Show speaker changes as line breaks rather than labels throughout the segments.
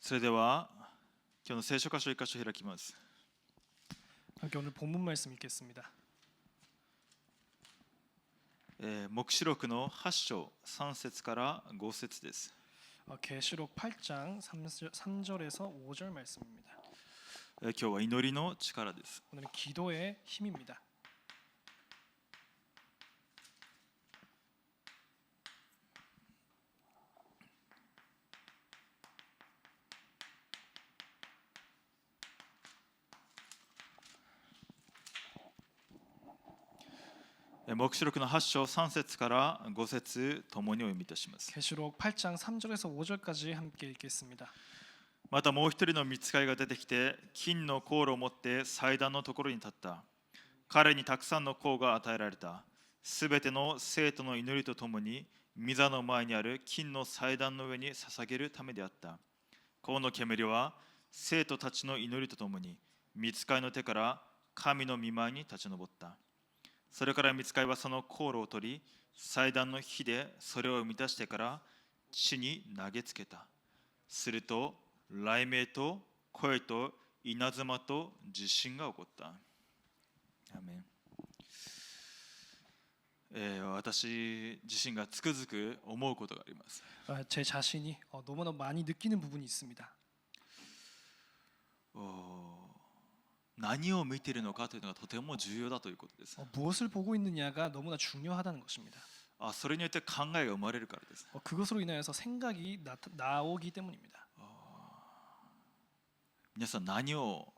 それでは今日の聖書箇所一箇所開きます。
함께 오늘 본문 말씀 읽겠습니다.
黙示録の8章3節から5節です。
계시록 8장 3절에서 5절 말씀입니다.
今日は祈りの力です。
오늘은 기도의 힘입니다.
예, 黙示録の8章3節から5節ともにお読みいたします。
계시록 8장 3절에서 5절까지 함께 읽겠습니다.
またもう一人の御使いが出てきて金の香炉を持って祭壇のところに立った。彼にたくさんの香が与えられた。すべての生徒の祈りとともに御座の前にある金の祭壇の上に捧げるためであった。香の煙は生徒たちの祈りとともに御使いの手から神の御前に立ち上った。それから御使いはその香炉を取り、祭壇の火でそれを満たしてから地に投げつけた。すると雷鳴と声と稲妻と地震が起こった。アーメン。私自身がつくづく思うことがあります。
제 자신이 너무나 많이 느끼는 부분이 있습니다.
何を見ているのかというのがとても重要だということです。
무엇을 보고 있느냐가 너무나 중요하다는 것입니다.
それによって考えが生まれるからです。
그것으로 인하여서 생각이 나오기 때문입니다.
皆さん何を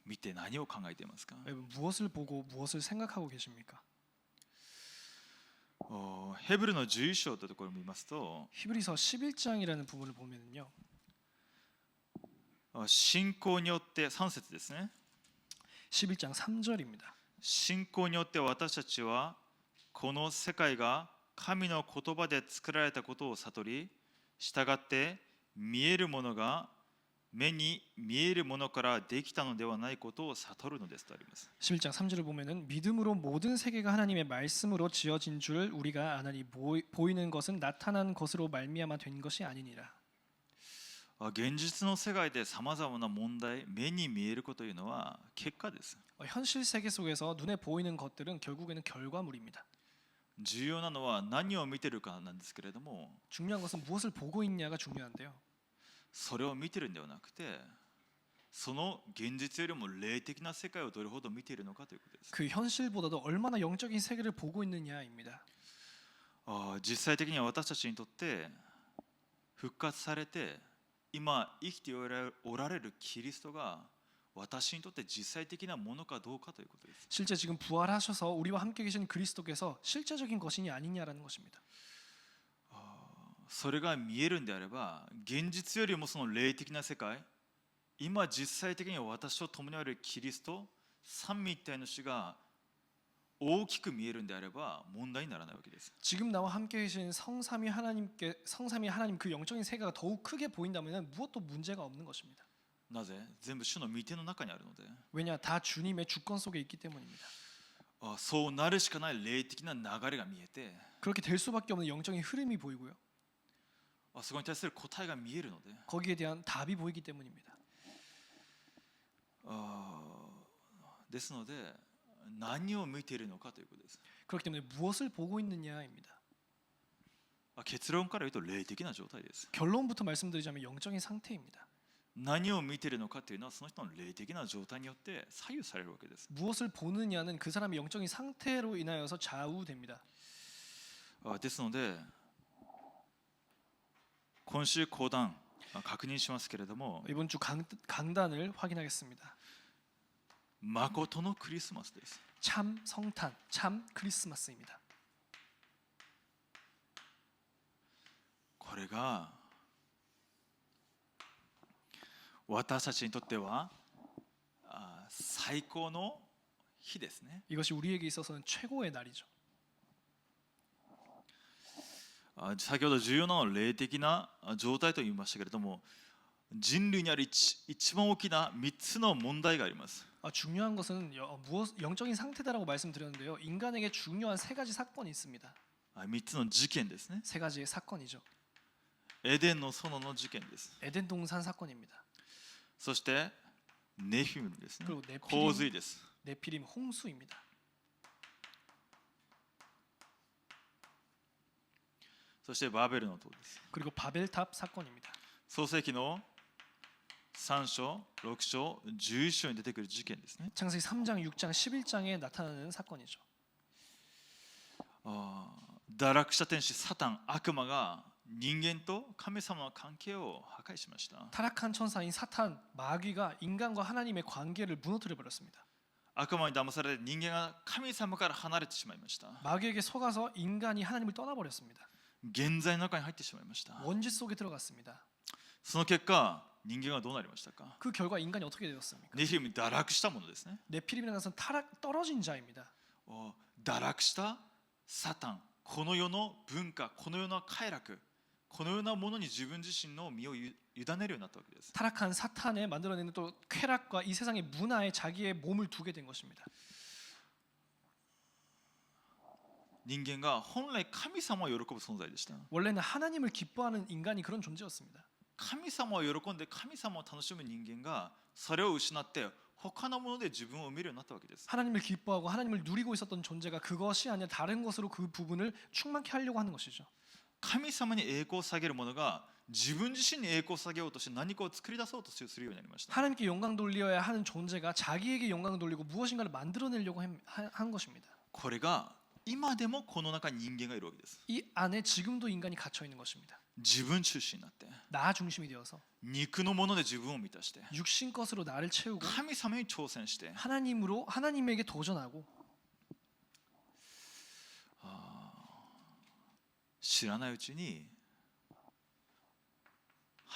見て何を考えていますか？
무엇을 보고 무엇을 생각하고 계십니까?
ヘブルの11章というところを見ますと、
히브리서 11장이라는 부분을 보면은요.
信仰によって3節ですね。
11장 3절입니다.
信仰によって私たちはこの世界が神の言葉で作られたことを悟り、従って見えるものが目に見えるものからできたのではないことを悟るのですとあります。
11장 3절을 보면은 믿음으로 모든 세계가 하나님의 말씀으로 지어진 줄 우리가 아나니 보이는 것은 나타난 것으로 말미암아 된 것이 아니니라.
現実の世界でさまざまな問題、目に見えることというのは結果です。
현실 세계 속에서 눈에 보이는 것들은 결국에는 결과물입니다.
重要なのは何を見てるかなんですけれども、
중요한 것은 무엇을 보고 있냐가 중요한데요.
それを見てるんではなくて、その現実よりも霊的な世界をどれほど見ているのかということです。
그 현실보다도 얼마나 영적인 세계를 보고 있느냐입니다.
実際的には私たちにとって復活されて今生きておられるキリストが私にとって実際的なものかどうかということです。
실제 지금 부활하셔서 우리와 함께 계신 그리스도께서 실제적인 것이냐 아니냐라는 것입니다.
それが見えるんであれば、現実よりもその霊的な世界、今実際的に私と共にあるキリスト、三位一体の主が大きく見えるんであれば問題にならないわけです。
지금 나와 함께 계신 성삼위 하나님 그 영적인 세계가 더욱 크게 보인다면 무엇도 문제가 없는 것입니다.
なぜ？全部主の御手の中にあるので。
왜냐 다 주님의 주권 속에 있기 때문입니다.
そうなるしかない霊的な流れが見えて、
그렇게 될 수밖에 없는 영적인 흐름이 보이고요.
そこに対する答えが見えるので。
거기에 대한 답이 보이기 때문입니다.
ですので何を見ているのかということです。
그렇기 때문에 무엇을 보고 있느냐입니다.
結論から言うと霊的な状態です。
결론부터 말씀드리자면 영적인 상태입니다.
何を見ているのかというのはその人の霊的な状態によって左右されるわけです。
무엇을 보느냐는 그 사람의 영적인 상태로 인하여서 좌우됩니다.
ですので今週講談確認しますけれども、
이번 주 강단을 확인하겠습니다.
誠のクリスマスです。
참 성탄, 참 크리스마스입니다.
これが私たちにとっては最高の日ですね。
이것이 우리에게 있어서는 최고의 날이죠.
先ほど重要なのは霊的な状態と言いましたけれども、人類にある一番大きな3つの問題があります。
중요한 것은 영적인 상태다라고 말씀드렸는데요. 인간에게 중요한 세 가지 사건이 있습니다.
3つの事件ですね。
세 가지의 사건이죠.
エデンの園の事件です。
에덴 동산 사건입니다.
そしてネフィムですね。
그리고
洪水です。
네피림 홍수입니다.
そしてバベルの塔です。
그리고 바벨탑 사건입니다.
創世記の3章、6章、11章に出てくる事件ですね。
창세기 3장, 6장, 11장에 나타나는 사건이죠.
堕落した天使サタン、悪魔が人間と神様の関係を破壊しました。
타락한 천사인 사탄, 마귀가 인간과 하나님의 관계를 무너뜨려 버렸습니다.
悪魔に騙されて人間が神様から離れてしまいました。
마귀에게 속아서 인간이 하나님을 떠나버렸습니다.
現在の中に入ってしまいました。
원죄 속에 들어갔습니다.
その結果、人間はどうなりましたか。
그 결과 인간이 어떻게 되었습니까?
ネフィム堕落したものですね。
네피림이라는 것은 떨어진 자입니다.
堕落したサタン、この世の文化、この世の快楽、このようなものに自分自身の身を委ねるようになったわけです。
타락한 사탄에 만들어내는 또 쾌락과 이 세상의 문화에 자기의 몸을 두게 된 것입니다.
人間が本来神様を喜ぶ存在でした。
원래는 하나님을 기뻐하는 인간이 그런 존재였습니다.
神様を喜んで神様を楽しむ人間がそれを失って他のもので自分を見るようになったわけです。
하나님을 기뻐하고 하나님을 누리고 있었던 존재가 그것이 아니라 다른 것으로 그 부분을 충만케 하려고 하는 것이죠.
神様に栄光を下げる者が自分自身に栄光を下げようとして何かを作り出そうとするようになりました。
하나님께 영광 돌려야 하는 존재가 자기에게 영광을 돌리고 무엇인가를 만들어내려고 한 것입니다.
これが今でもこの中に人間がいるわけです。
이 안에 지금도 인간이 갇혀 있는 것입니다.
自分中心になって
나 중심이 되어서
肉のもので自分を満たして
육신 것으로 나를 채우고
神様に挑戦して
하나님에게 도전하고
知らないうちに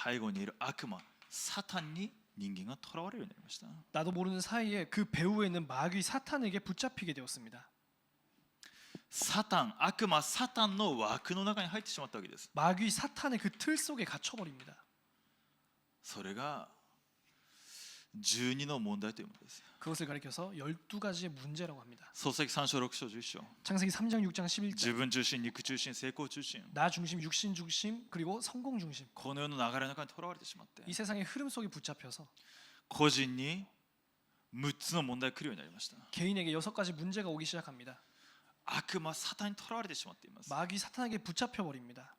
背後にいる悪魔サタンに人間が囚われるようになりました。
나도 모르는 사이에 그 배후에 있는 마귀 사탄에게 붙잡히게 되었습니다.
サタン、悪魔サタンの枠の中に入ってしまったわけです。
마귀 사탄의 그 틀 속에 갇혀버립니다.
それが12の問題というものです。
그것을 가리켜서 12가지의 문제라고 합니다.
創世記3章6章11章
창세기 3장, 6장,
自
11장
分中心、肉中心、成功中心
나 중심, 육신 중심, 그리고 성공 중심
この世の流れの中に囚われてしまって
이 세상의 흐름 속에 붙잡혀서
個人に6つの問題が来るようになりました。
개인에게 6가지 문제가 오기 시작합니다.
悪魔サタンに囚われてしまっています。
마귀 사탄에게 붙잡혀버립니다.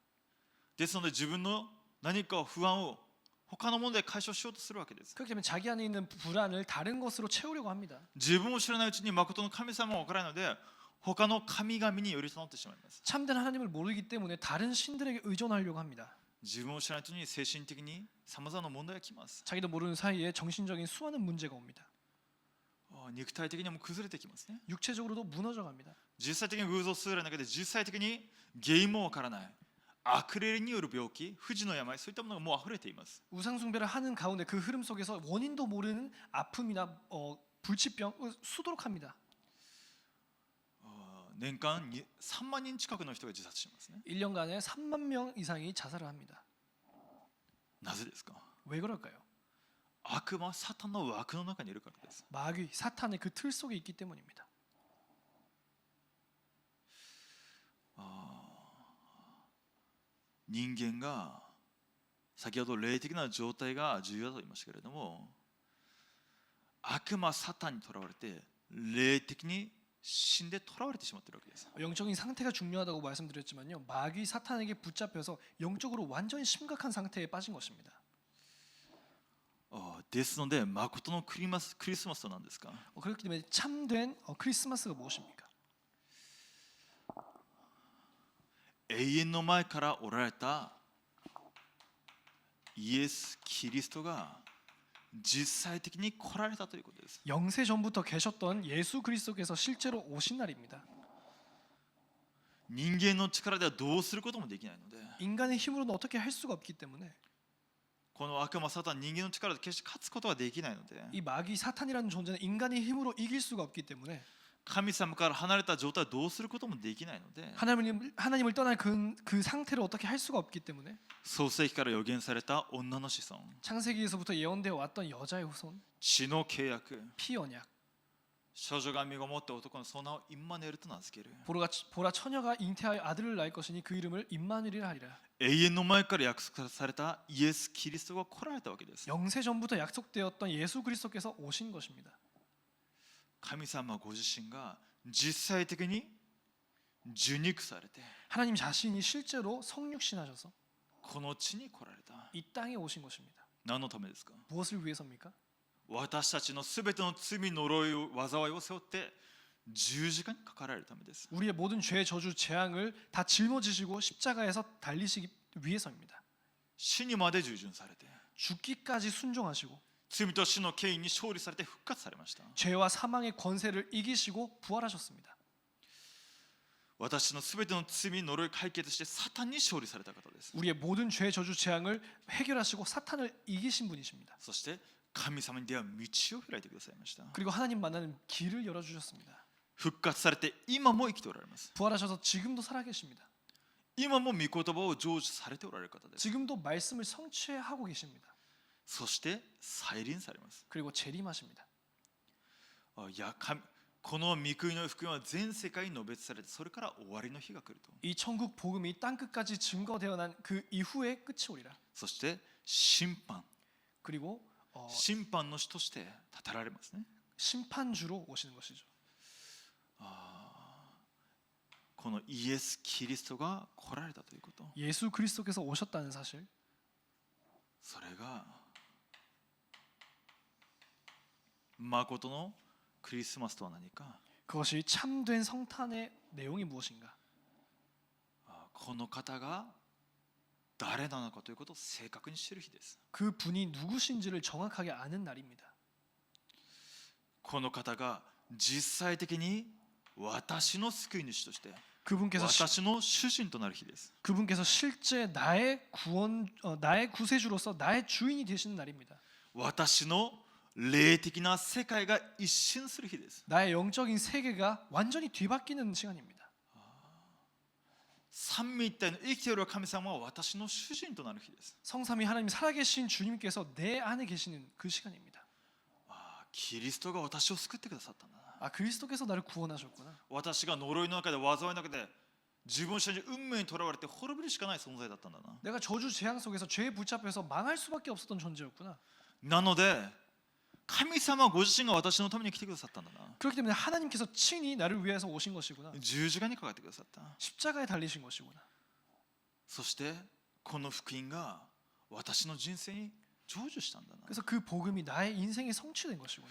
ですので自分の何か不安を他のもので解消しようとするわけです。
그렇기 때문에 자기 안에 있는 불안을 다른 것으로 채우려고 합니다.
自分を知らないうちに誠の神様が分からないので他の神々に寄り添ってしまいます。
참된 하나님을 모르기 때문에 다른 신들에게 의존하려고 합니다.
自分を知らないうちに精神的にさまざまな問題が来ます。
자기도 모르는 사이에 정신적인 수많은 문제가 옵니다.
肉体的にも崩れてきますね。
육체적으로도 무너져 갑니다.
実際的に偶像崇拝の中で実際的に原因もわからない悪霊による病気、不治の病、そういったものがもう溢れています。
우상숭배를 하는 가운데 그 흐름 속에서 원인도 모르는 아픔이나 불치병 수두룩합니다.
年間3万人近くの人が自殺しますね。
1년간에 3만 명 이상이 자살을 합니다.
なぜですか。
왜 그럴까요?
悪魔サタンの枠の中にいるからです。
마귀 사탄의 그 틀 속에 있기 때문입니다.
人間が先ほど霊的な状態が重要だと言いましたけれども、悪魔サタンにとらわれて霊的に死んでとらわれてしまっているわけです。
영적인 상태가 중요하다고 말씀드렸지만요, 마귀 사탄에게 붙잡혀서 영적으로 완전히 심각한 상태에 빠진 것입니다.
ですので誠のクリスマスと何ですか。
그렇기 때문에 참된 크리스마스가 무엇입니까?
永遠の前からおられたイエス・キリストが実際的に来られたということです。
영세 전부터 계셨던 예수 그리스도께서 실제로 오신 날입니다.
人間の力ではどうすることもできないので、
인간의 힘으로는 어떻게 할 수가 없기 때문에
この悪魔サタン、人間の力で決して勝つことはできないので、
이 마귀 사탄이라는 존재는 인간의 힘으로 이길 수가 없기 때문에
神様から離れた状態をどうすることもできないので、
하나님을 떠날 그 상태를 어떻게 할 수가 없기 때문에
創世記から予言された女の子孫、
창세기에서부터 예언되어 왔던 여자의 후손,
血の契約、
피 언약,
少女が身ごもった男のその名をインマヌエルと名付ける。
보라 처녀가 잉태하여 아들을 낳을 것이니 그 이름을 임마누엘이라 하리라.
永遠の前から約束されたイエス・キリストが来られたわけです。
영세 전부터 약속되었던 예수 그리스도께서 오신 것입니다.
神様ご自身が実際的に受肉されて
하나님 자신이 실제로 성육신하셔서
この地に来られた。
이 땅에 오신 것입니다.
何のためですか？
무엇을 위해서입니까?
私たちのすべての罪呪いを災いを背負って十字架にかかられるためです。
우리의 모든 죄, 저주, 재앙을 다 짊어지시고 십자가에서 달리시기 위해서입니다.
死にまで従順されて
죽기까지 순종하시고
罪と死の権威に勝利されて復活されました。
죄와 사망의 권세를 이기시고 부활하셨습니다.
私のすべての罪呪い解決してサタンに勝利された方です。
우리의 모든 죄, 저주, 재앙을 해결하시고 사탄을 이기신 분이십니다.
そして神様に出会う道を開いてくださいました。
그리고 하나님 만나는 길을 열어주셨습니다.
復活されて今も生きておられます。
부활하셔서 지금도 살아계십니다.
今も御言葉を成就されておられる方です。
지금도 말씀을 성취하고 계십니다.
そして再臨されます。
그리고 재림하십니다.
この御国の福音は全世界に述べ伝されて、それから終わりの日が来ると。
이 천국 복음이 땅 끝까지 증거되어 난 그 이후에 끝이 오리라.
そして審判
그리고
審判の主として立てられますね。
심판주로 오시는 것이죠.
このイエス・キリストが来られたということ、
예수 그리스도께서 오셨다는 사실,
それが誠のクリスマスとは何か。
그것이 참된 성탄의 내용이 무엇인가?
この方が誰なのかということを正確に知る日です。
그 분이 누구신지를 정확하게 아는 날입니다.
この方が実際的に私の救い主として
그분께서
私の主人となる日です。
그분께서 실제 나의 구원, 나의 구세주로서 나의 주인이 되시는 날입니다.
私の霊的な世界が一新する日です。
나의 영적인 세계가 완전히 뒤바뀌는 시간입니다.
三位一体の生きている神様は私の主人となる日です。
성삼위 하나님 살아계신 주님께서 내 안에 계시는 그 시간입니다.
キリストが私を救ってくださったんだな。
아, 그리스도께서 나를 구원하셨구나.
私が呪いの中で災いの中で自分自身に運命にとらわれて滅びるしかない存在だったんだな。
내가 저주 재앙 속에서 죄에 붙잡혀서 망할 수밖에 없었던 존재였구나.
なので神様ご自身が私のために来てくださったんだな。
그렇기 때문에 하나님께서 친히 나를 위해서 오신 것이구나.
十字架にかかってくださった。
십자가에 달리신 것이구나.
そしてこの福音が私の人生に成就したんだな。
그래서 그 복음이 나의 인생에 성취된 것이구나.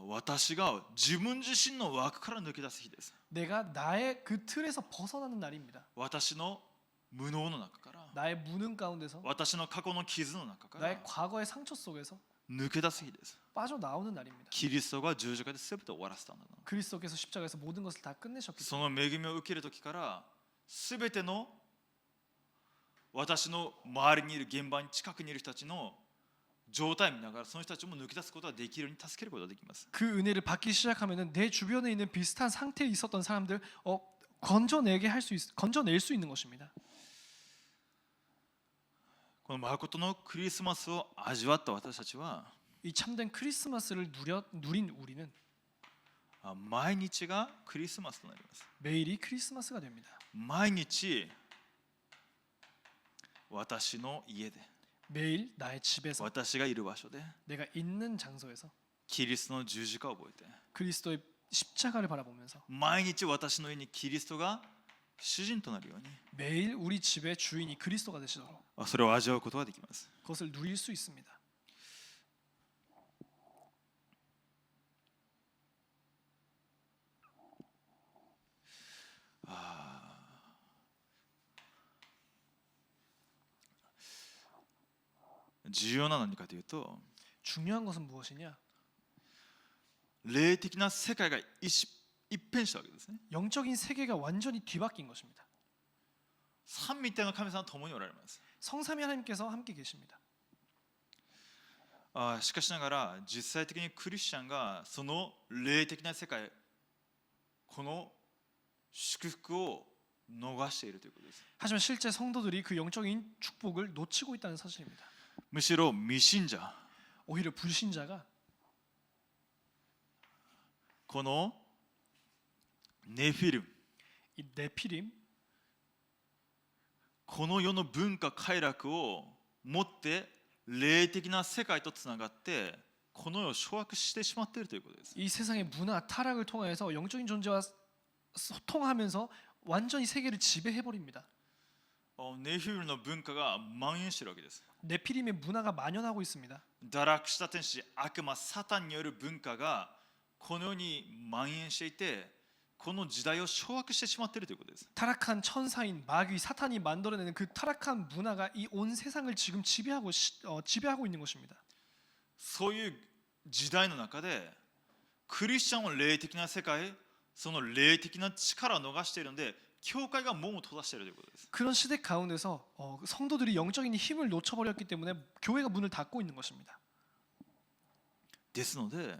私が自分自身の枠から抜け出す日です。
내가 나의 그 틀에서 벗어나는 날입니다.
私の無能の中から、
나의 무능 가운데서,
私の過去の傷の中から
나의 과거의 상처 속에서
抜け出す日です。
빠져나오는 날입니다.
キリストが十字架で全て終わらせたんだな。
그리스도께서 십자가에서 모든 것을 다 끝내셨기
そ
때문에
の恵みを受ける時から全ての私の周りにいる現場に近くにいる人たちの状態を見ながらその人たちも抜け出すことができるように助けることができます。
그 은혜를 받기 시작하면은 내 주변에 있는 비슷한 상태에 있었던 사람들 건져낼 수 있는 것입니다.
この誠のクリスマスを味わった私たちは
이 참된 크리스마스를 누린 우리는
毎日がクリスマスとなります。
매일이 크리스마스가 됩니다.
毎日私の家で
매일 나의 집에서,
私がいる場所で
내가 있는 장소에서
キリストの十字架を覚えて
그리스도의 십자가를 바라보면서
毎日私の家にキリストが主人となるように
매일 우리 집의 주인이 그리스도가 되시도록
それを味わうことができます。
그것을 누릴 수 있습니다.
아, 重要なのは何かというと
중요한 것은 무엇이냐?
霊的な世界が一変したわけですね。
영적인 세계가 완전히 뒤바뀐 것입니다.
三位一体の神様と共におられます。
성삼위 하나님께서 함께 계십니다.
しかしながら実際的にクリスチャンがその霊的な世界この祝福を逃しているということです。
하지만 실제 성도들이 그 영적인 축복을 놓치고 있다는 사실입니다.
むしろ未信者
오히려 불신자가
このネフィルム
이 네피림
この世の文化快楽を持って霊的な世界とつながってこの世を掌握してしまっているということです。
이 세상의 문화 타락을 통해서 영적인 존재와 소통하면서 완전히 세계를 지배해 버립니다.
ネフィルの文化が蔓延しているわけです。
네피림의 문화가 만연하고 있습니다.
堕落した天使悪魔サタンによる文化がこの世に蔓延していてこの時代を掌握してしまっているということです。
타락한 천사인 마귀 사탄이 만들어내는 그 타락한 문화가 이 온 세상을 지금 지배하고 있는 것입니다.
そういう時代の中でクリスチャンは霊的な世界その霊的な力を逃しているので教会が門を閉ざしているということです。
그런 시대 가운데서 성도들이 영적인 힘을 놓쳐버렸기 때문에 교회가 문을 닫고 있는 것입니다.
ですので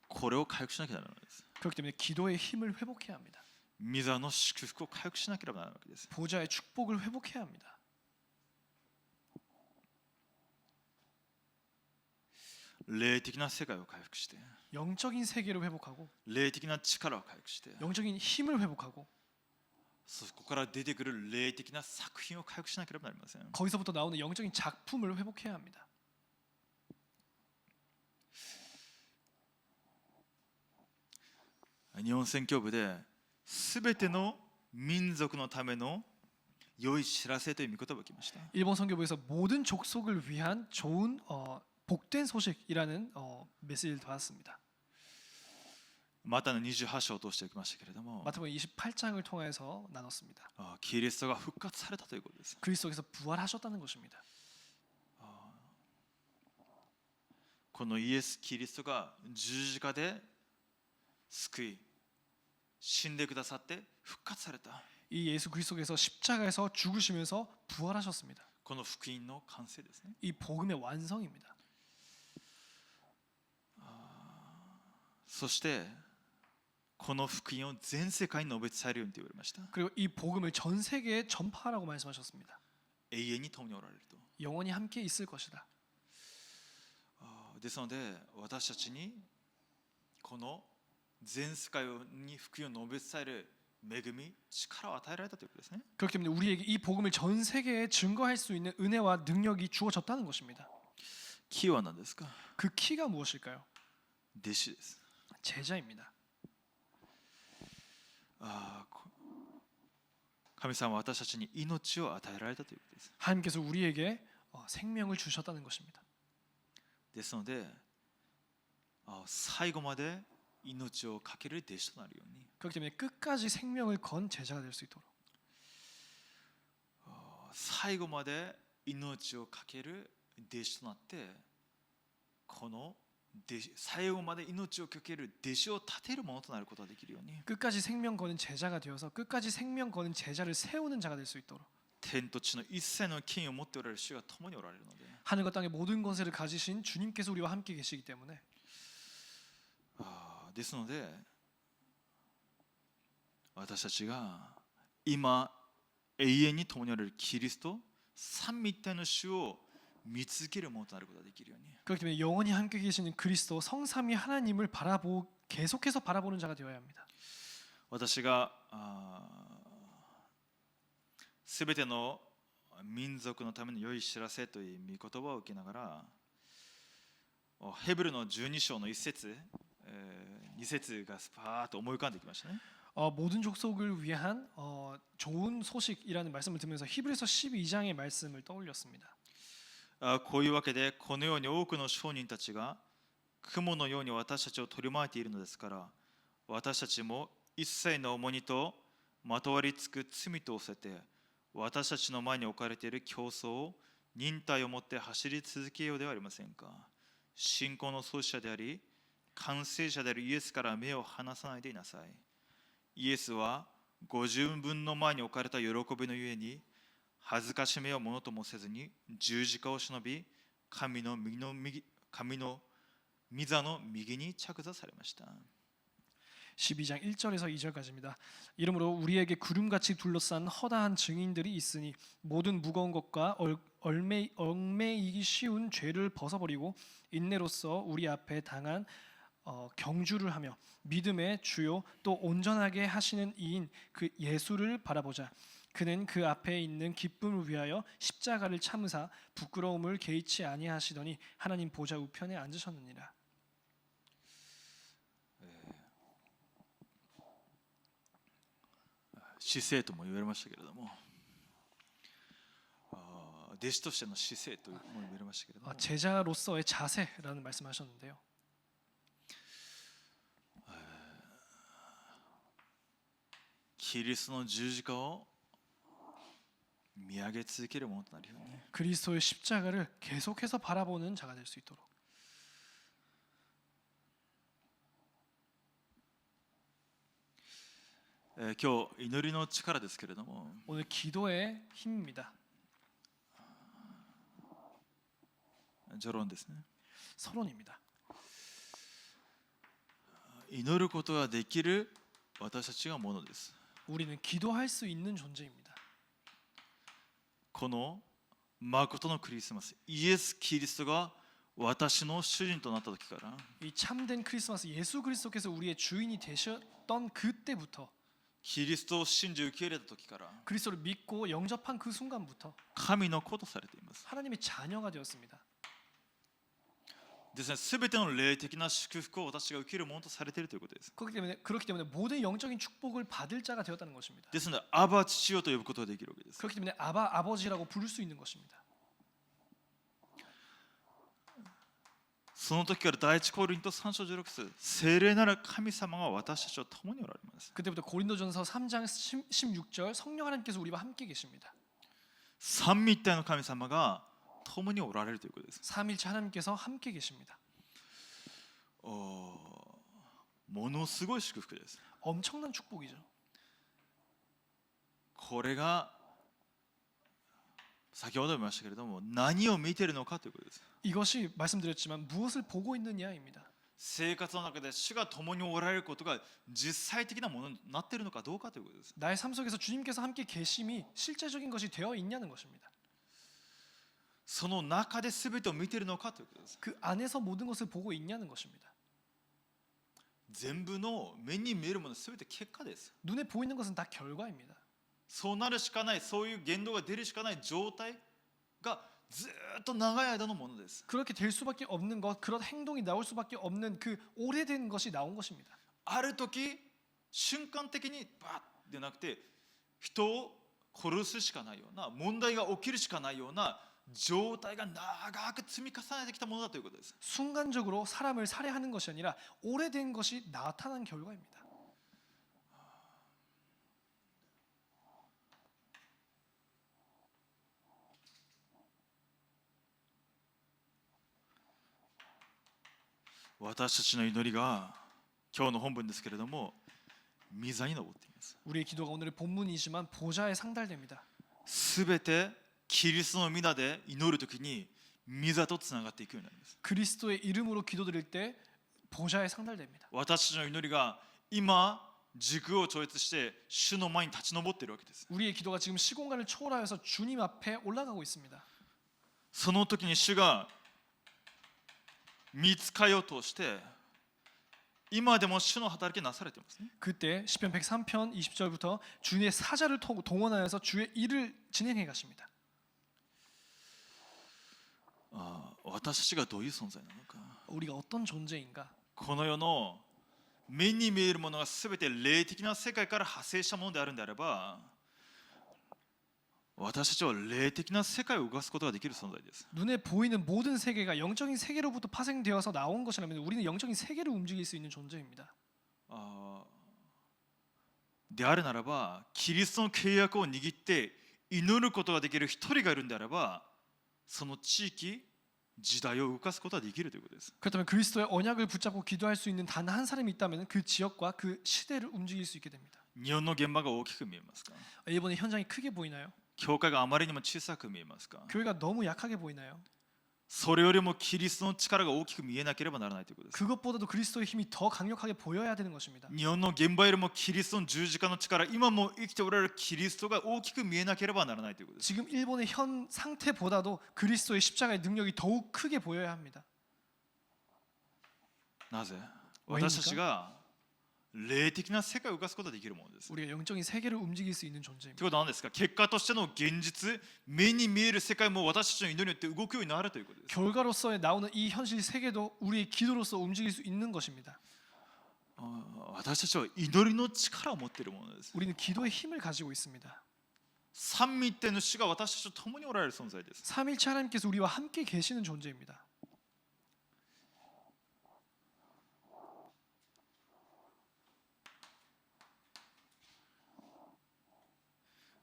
これを回復しなきゃならないです。
그렇기 때문에 기도의 힘을 회복해야 합니다.
御座の祝福を回復しなければならないわけです。
보좌의 축복을 회복해야 합니다.
霊的な世界を回復して
영적인 세계를 회복하고
霊的な力を回復して
영적인 힘을 회복하고
そこから出てくる霊的な作品を回復しなければなりません。
거기서부터 나오는 영적인 작품을 회복해야 합니다.
日本宣教部で全ての民族のための良い知らせという御言葉を聞きました。
일본 선교부에서 모든 족속을 위한 좋은 복된 소식이라는 메시지를 받았습니다.
マタイの28章を通してきましたけれども
마태복음 28장을 통해서 나눴습니다.
キリストが復活されたということです。
그리스도께서 부활하셨다는 것입니다.
このイエス・キリストが十字架で救い死んでくださって復活された
이 예수 그리스도께서 십자가에서 죽으시면서 부활하셨습니다.
この福音の完成ですね。
이 복음의 완성입니다.
そしてこの福音を全世界に述べ伝えるようにと言われました。
그리고 이 복음을 전 세계에 전파하라고 말씀하셨습니다.
永遠に共におられると。
영원히 함께 있을 것이다.
ですので私たちにこの全世界に福音を述べ伝える恵み、力を与えられたということですね。
그렇기 때문에 우리에게 이 복음을 전 세계에 증거할 수 있는 은혜와 능력이 주어졌다는 것입니다.
キーは何ですか？
그 키가 무엇일까요?
弟子です。
제자입니다.
神様は私たちに命を与えられたということです。
하나님께서 우리에게 생명을 주셨다는 것입니다.
ですので最後まで命を懸ける弟子となるように
그렇기 때문에 끝까지 생명을 건 제자가 될 수 있도록
最後まで命を懸ける弟子となってこの最後まで命を懸ける弟子を立てるものとなることができるように
끝까지 생명 거는 제자가 되어서 끝까지 생명 거는 제자를 세우는 자가 될 수 있도록
天と地の一切の権威を持っておられる主が共におられるので
하늘과 땅의 모든 권세를 가지신 주님께서 우리와 함께 계시기 때문에
ですので私たちが今永遠に共におられるキリスト三位一体の主を見続けるものとなることができるように
그렇기 때문에 영원히 함께 계시는 그리스도 성삼위 하나님을 계속해서 바라보는 자가 되어야 합니다.
私がすべての民族のための良い知らせという御言葉を受けながらヘブルの12章の1節2節がスパーッと思い浮かんできましたね。
모든 족속을 위한 좋은 소식이라는 말씀을 들으면서 히브리서 12장의 말씀을 떠올렸습니다.
こういうわけでこのように多くの商人たちが雲のように私たちを取り巻いているのですから私たちも一切の重荷とまとわりつく罪とを捨てて私たちの前に置かれている競争を忍耐を持って走り続けようではありませんか。信仰の創始者であり完成者であるイエスから目を離さないでいなさい。イエスはご自分の前に置かれた喜びのゆえに恥ずかしめをものともせずに十字架を忍び神の御座の右に着座されました。
12장 1절에서 2절까지입니다. 이러므로 우리에게 구름같이 둘러싼 허다한 증인들이 있으니 모든 무거운 것과 얽매이기 쉬운 죄를 벗어버리고 인내로써 우리 앞에 당한 경주를 하며 믿음의 주요 또 온전하게 하시는 이인 그 예수를 바라보자. 그는 그 앞에 있는 기쁨을 위하여 십자가를 참으사 부끄러움을 개의치 아니하시더니 하나님 보좌 우편에 앉으셨느니라.
姿勢とも言われましたけれども、弟子としての姿勢とも言われましたけれども、
제자로서의 자세라는 말씀하셨는데요.
キリストの十字架を見上げ続けるものとなるように、
그리스도의 십자가를 계속해서 바라보는 자가 될 수 있도록.
今日祈りの力ですけれども、
오늘 기도의 힘입니다.
序論ですね。
서론입니다.
祈ることができる私たちがものです。
우리는 기도할 수 있는 존재입니다.
この誠のクリスマス、イエス・キリストが私の主人となった時から、
이 참된 크리스마스 예수 그리스도께서 우리의 주인이 되셨던 그때부터,
キリストを信じ受け入れた時から、
그리스도를 믿고 영접한 그 순간부터
神の子とされています。
하나님의 자녀가 되었습니다.
ですね、すべての霊的な祝福を私が受けるものとされているということです。
그렇기 때문에 모든 영적인 축복을 받을 자가 되었다는 것입니다.
ですので、アバ父よと呼ぶことができるわけです。
그렇기 때문에 아버지라고 부를 수 있는 것입니다.
その時から第一コリント3章16節、聖霊なる神様が私たちと共におられます。
그때부터 고린도전서 3장 16절 성령 하나님께서 우리와 함께 계십니다.
三位一体の神様が共におられるということです。
삼일체 하나님께서 함께 계십니다.
ものすごい祝福です。
엄청난 축복이죠.
これが先ほども言いましたけれども、何を見ているのかということです。
이것이 말씀드렸지만 무엇을 보고 있느냐입니다.
生活の中で主が共におられることが実際的なものになっているのかどうかということです。
나의 삶 속에서 주님께서 함께 계심이 실제적인 것이 되어 있냐는 것입니다.
その中で全てを見ているのかということです。
그 안에서 모든 것을 보고 있냐는 것입니다.
全部の目に見えるもの全て結果です。
눈에 보이는 것은 다 결과입니다.
そうなるしかない、そういう言動が出るしかない状態がずっと長い間のものです。
그렇게 될 수밖에 없는 것, 그런 행동이 나올 수밖에 없는 그 오래된 것이 나온 것입니다.
ある時瞬間的にバッでなくて、人を殺すしかないような問題が起きるしかないような状態が長く積み重ねてきたものだということです。
순간적으로 사람을 살해하는 것이 아니라 오래된 것이 나타난 결과입니다.
私たちの祈りが今日の本文ですけれども、御座に登っています。
우리의 기도가 오늘의 본문이지만 보좌에 상달됩니다.
すべてキリストの皆で祈るときに御座とつながっていくようになります。
그리스도의 이름으로 기도드릴 때 보좌에 상달됩니다.
私たちの祈りが今時空を超越して主の前に立ち上っているわけです。
우리의 기도가 지금 시공간을 초월하여서 주님 앞에 올라가고 있습니다.
その時に主が見つかようとして今でも主の働きなされていますね。
그때 시편 103편 20절부터 주의 사자를 동원하여서 주의 일을 진행해 가십니다.
私たちがどういう存在なのか、
우리가 어떤 존재인가?
この世の目に見えるものがすべて霊的な世界から派生したものであるんであれば、私たちは霊的な世界を動かすことができる存在です。
눈에 보이는 모든 세계가 영적인 세계로부터 파생되어서 나온 것이라면 우리는 영적인 세계를 움직일 수 있는 존재입니다.
であるならば、キリストの契約を握って祈ることができる一人がいるんであれば、その地域、時代を動かすことができるということです。
그렇다면 그리스도의 언약을 붙잡고 기도할 수 있는 단 한 사람이 있다면 그 지역과 그 시대를 움직일 수 있게 됩니다.
日本の現場が大きく見えますか？
일본의 현장이 크게 보이나요?
教会があまりにも小さく見えますか？
교회가 너무 약하게 보이나요?
それよりもキリストの力が大きく見えなければならないということです。
그것보다도 그리스도의 힘이 더 강력하게 보여야 되는 것입니다.
日本の現場よりもキリストの十字架の力、今も生きておられるキリストが大きく見えなければならないということです。
지금 일본의 현 상태보다도 그리스도의 십자가의 능력이 더욱 크게 보여야 합니다.
なぜ？私たちが霊的な世界を動かすことができるものです。
우리가 영적인 세계를 움직일 수 있는
という
존재입니다.
ことは何ですか？結果としての現実、目に見える世界も私たちの祈りによって動くようになるということです。
결과로서 나오는 이 현실 세계도 우리의 기도로서 움직일 수 있는 것입니다.
私たちは祈りの力を持っているものです。
우리는 기도의 힘을 가지고 있습니다.
三位一体の主が私たちと共におられる存在です。
삼일체 하나님께서 우리와 함께 계시는 존재입니다.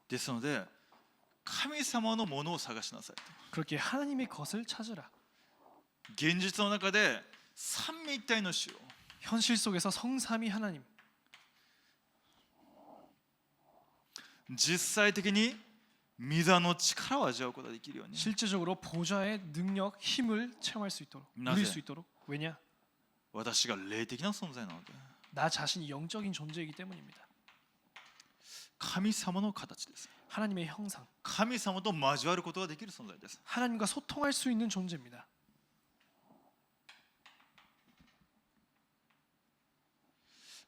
ですので、神様のものを探しなさいと。
그렇게 하나님의 것을 찾으라.
現実の中で三位一体の主を
현실 속에서 성삼위 하나님,
実際的に御座の力を味わうことができるように
실제적으로 보좌의 능력, 힘을 체험할 수 있도록,
나세.
누릴 수 있도록. 왜냐?
私が霊的な存在なので、
나 자신이 영적인 존재이기 때문입니다.
神様の形です。
하나님의 형상,
神様と交わることができる存在です。
하나님과 소통할 수 있는 존재입니다.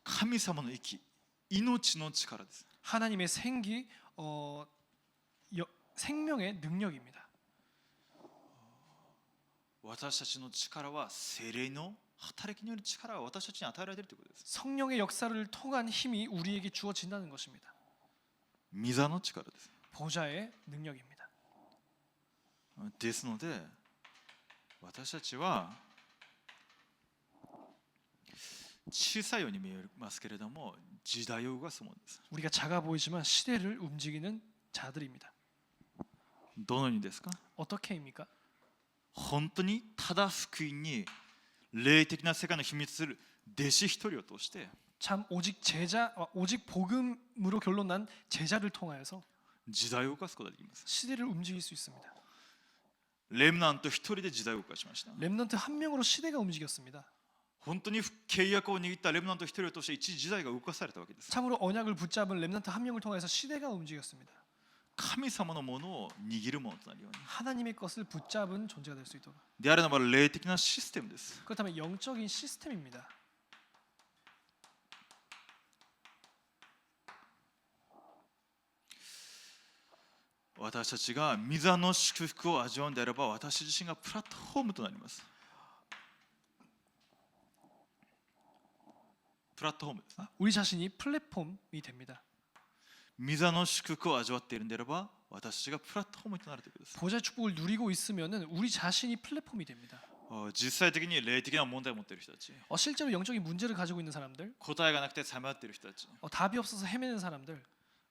神様の息、命の力です。
하나님의 생기, 생명의 능력입니다.
私たちの力は聖霊の働きによる力が私たちに与えられているということです。
성령의 역사를 통한 힘이 우리에게 주어진다는 것입니다.
御座の力です。
보좌의 능력입니다.
ですので、私たちは小さいように見えますけれども、時代を動かすものです。
우리가 작아 보이지만 시대를 움직이는 자들입니다.
どのようにですか？
어떻게입니까?
本当にただ福音に霊的な世界の秘密する弟子一人を通して
참 오직 복음으로 결론난 제자를 통하여서
時代を動かすことができます。
시대를 움직일 수 있습니다.
レムナント一人で時代を動かしました。
렘넌트 한 명으로 시대가 움직였습니다.
本当に契約を握ったレムナント一人を通して一時代が動かされたわけです。
참으로 언약을 붙잡은 렘넌트 한 명을 통해서 시대가 움직였습니다.
神様のものを握るものとなるように。
하나님의 것을 붙잡은 존재가 될 수 있도록.
であれば霊的なシステムです。
그렇다면 영적인 시스템입니다.
私たちが御座の祝福を味わうんであれば、私自身がプラットフォームとなります。プラットフォームです。
우리 자신이 플랫폼이 됩니다.
御座の祝福を味わっているんであれば、私たちがプラットフォームとなるということです。
보좌의 축복을 누리고 있으면은 우리 자신이 플랫폼이 됩니다.
実際的に霊的な問題を持っている人たち、
실제로 영적인 문제를 가지고 있는 사람들,
答えがなくてさまよっている人たち
답이 없어서 헤매는 사람들,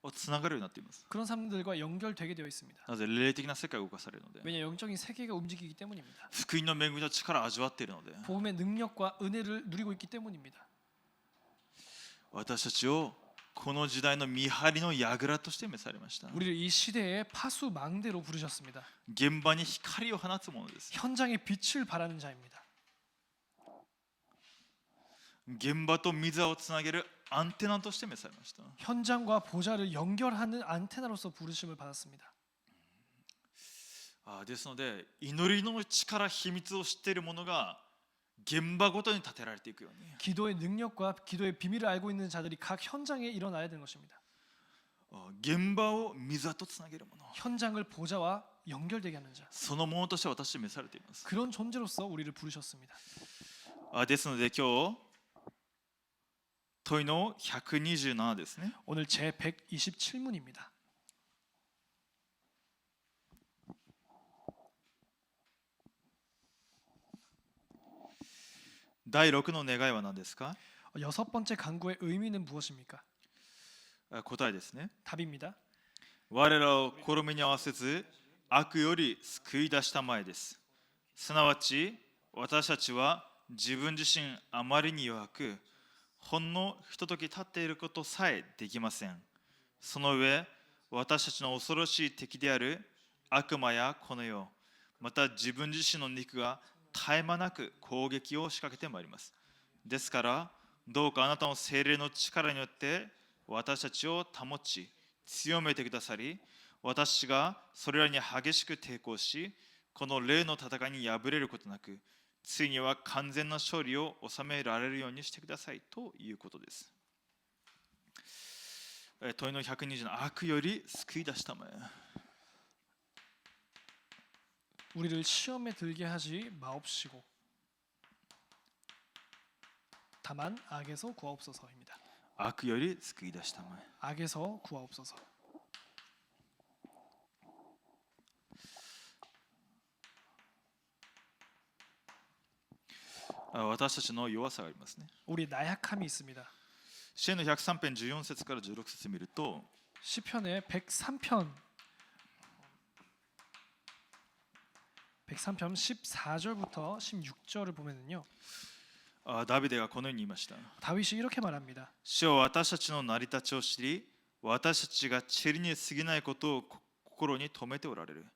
をつながるようになっています。
그런 사람들과 연결되게 되어 있습니다.
なぜ霊的な世界を動かされるので、
왜냐 영적인 세계가 움직이기 때문입니다.
福音の恵みの力を味わっているので、
복음의 능력과 은혜를 누리고 있기 때문입니다.
私たちをこの時代の見張りの櫓として召されました。
우리를 이 시대의 파수망대로 부르셨습니다.
現場に光を放つものです。
현장에 빛을 발하는 자입니다.
現場と御座をつなげるアンテナとして召されました。
현장과 보좌를 연결하는 안테나로서 부르심을 받았습니다.
ですので、祈りの力、秘密を知っている者が現場ごとに立てられていくように、
기도의 능력과 기도의 비밀을 알고 있는 자들이 각 현장에 일어나야 되는 것입니다.
現場を御座とつなげるもの、
현장을 보좌와 연결되게 하는 자.
そのものとして私召されています。
그런 존재로서 우리를 부르셨습니다.
ですので今日問いの127ですね。
오늘 제 127문입니다.
第6の願いは何ですか？
여섯 번째 간구의 의미는 무엇입니까?
答えですね。
답입니다.
我らを試みに合わせず悪より救い出したまえです。すなわち私たちは自分自身あまりに弱く、ほんのひととき立っていることさえできません。その上、私たちの恐ろしい敵である悪魔やこの世、また自分自身の肉が絶え間なく攻撃を仕掛けてまいります。ですから、どうかあなたの聖霊の力によって私たちを保ち、強めてくださり、私がそれらに激しく抵抗し、この霊の戦いに敗れることなく、ついには完全な勝利を収められるようにしてくださいということです。問いの120の悪より救い出したまえ。
우리를 시험에 들게 하지 마옵시고 다만 악에서 구하옵소서입니다.
悪より救い出したまえ。
악에서 구하옵소서.
私たちの弱さがありますね。
우리 나약함이 있습니다.
詩篇の103編14節から16節見ると、
시편의 103편 14절부터 16절을 보면은요.
ダビデがこのように言いました。
다윗이 이렇게 말합니다.
主は私たちの成り立ちを知り、私たちが塵に過ぎないことを心に留めておられる。